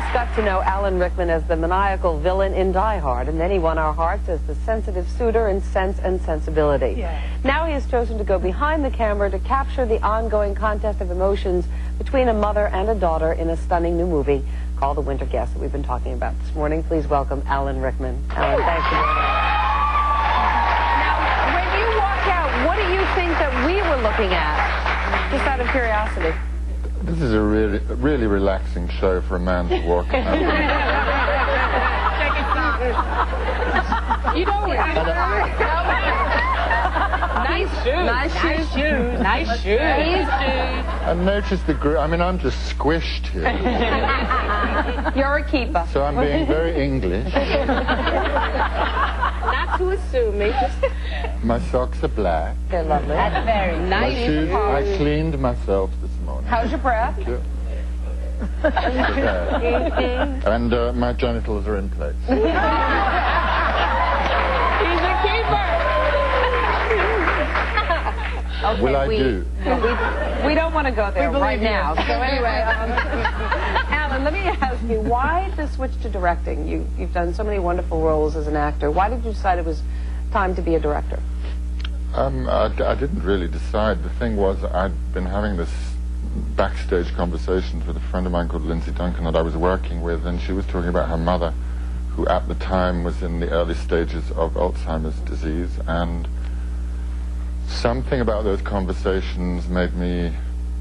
first got to know Alan Rikman as the maniacal villain in Die Hard, and then he won our hearts as the sensitive suitor in Sense and Sensibility. Yeah. Now he has chosen to go behind the camera to capture the ongoing contest of emotions between a mother and a daughter in a stunning new movie called The Winter Guest that we've been talking about this morning. Please welcome Alan Rikman. Alan, thanks for being here. Now, when you walk out, what do you think that we were looking at? Just out of curiosity. This is a really relaxing show for a man to walk out. You know it. Nice shoes. Nice shoes. Nice shoes. And notice the I mean, I'm just squished here. You're a keeper. So I'm being very English. Not to assume, My socks are black. They're lovely. That's very nice. My shoes, I cleaned myself this morning. How's your breath? Thank you. And my genitals are in place. He's a keeper. Okay, Will I do? We don't want to go there right now. So anyway, Alan, let me ask you, why the switch to directing? You've done so many wonderful roles as an actor. Why did you decide it was time to be a director? I didn't really decide. The thing was, I'd been having this backstage conversations with a friend of mine called Lindsay Duncan that I was working with, and she was talking about her mother, who at the time was in the early stages of Alzheimer's disease, and something about those conversations made me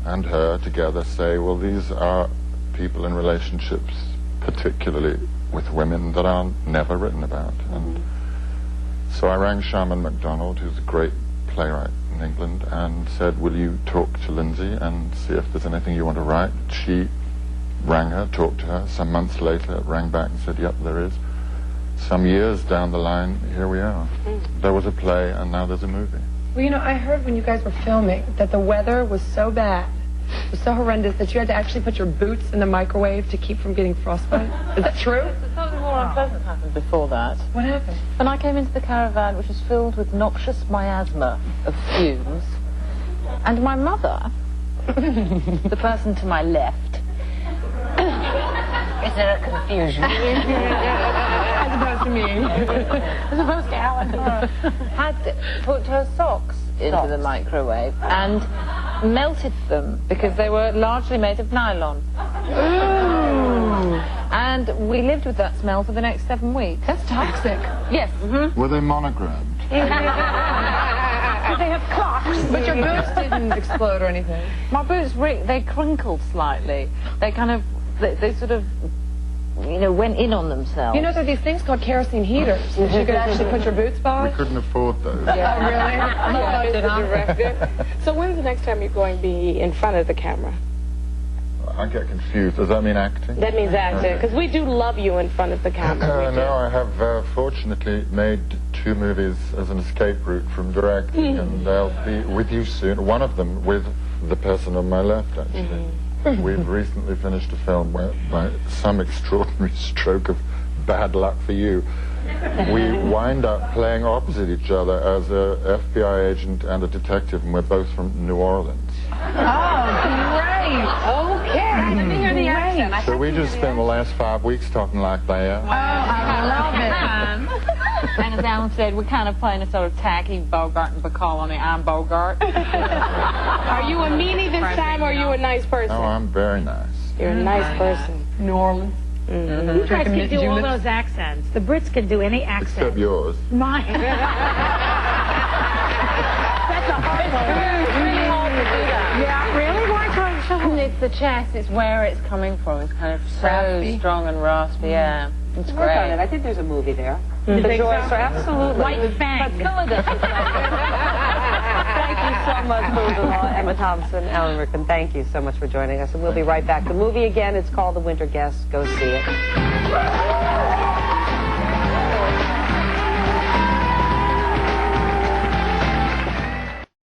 and her together say, well, these are people in relationships, particularly with women, that are never written about. And so I rang Sharman MacDonald, who's a great playwright in England, and said, will you talk to Lindsay and see if there's anything you want to write? She rang her, talked to her. Some months later, rang back and said, yep, there is. Some years down the line, here we are. There was a play, and now there's a movie. Well, you know, I heard when you guys were filming that the weather was so bad, it was so horrendous, that you had to actually put your boots in the microwave to keep from getting frostbite. Is that true? Something more unpleasant happened before that. What happened? When I came into the caravan, which was filled with noxious miasma of fumes, and my mother, the person to my left, is there a confusion? As opposed to me. As opposed to Alan. Had put her socks into the microwave and melted them because they were largely made of nylon. Ooh. And we lived with that smell for the next 7 weeks. That's toxic. Yes. Were they monogrammed? Did they have clocks? But your boots didn't explode or anything. My boots, they crinkled slightly. They kind of, they sort of, you know, went in on themselves. You know, there are these things called kerosene heaters that you could actually put your boots by. We couldn't afford those. Yeah. Oh, really? Director. So when's the next time you're going to be in front of the camera? I get confused. Does that mean acting? That means acting, because we do love you in front of the camera. No, I have fortunately made 2 movies as an escape route from directing, and they'll be with you soon. One of them with the person on my left, actually. We've recently finished a film where, by some extraordinary stroke of bad luck for you, we wind up playing opposite each other as a FBI agent and a detective, and we're both from New Orleans. Oh, great. Okay. I didn't hear the accent. So we just spent the last 5 weeks talking like that. Oh, I love it. And as Alan said, we're kind of playing a sort of tacky Bogart and Bacall on the I'm Bogart. Are you a meanie this time, or are you a nice person? Oh, I'm very nice. You're a nice person. New Orleans. You guys can do all those accents. The Brits can do any accent. Except yours. Mine. That's a hard one. It's really hard to do that. Yeah, really? Why try to show them? It's the chest, it's where it's coming from. It's kind of so Raspy. strong and raspy, yeah. It's Work on it. great. I think there's a movie there. You think so? Absolutely. White Fang. Thank you so much, Emma Thompson, Alan Rikman. Thank you so much for joining us, and we'll be right back. The movie again, it's called The Winter Guest. Go see it.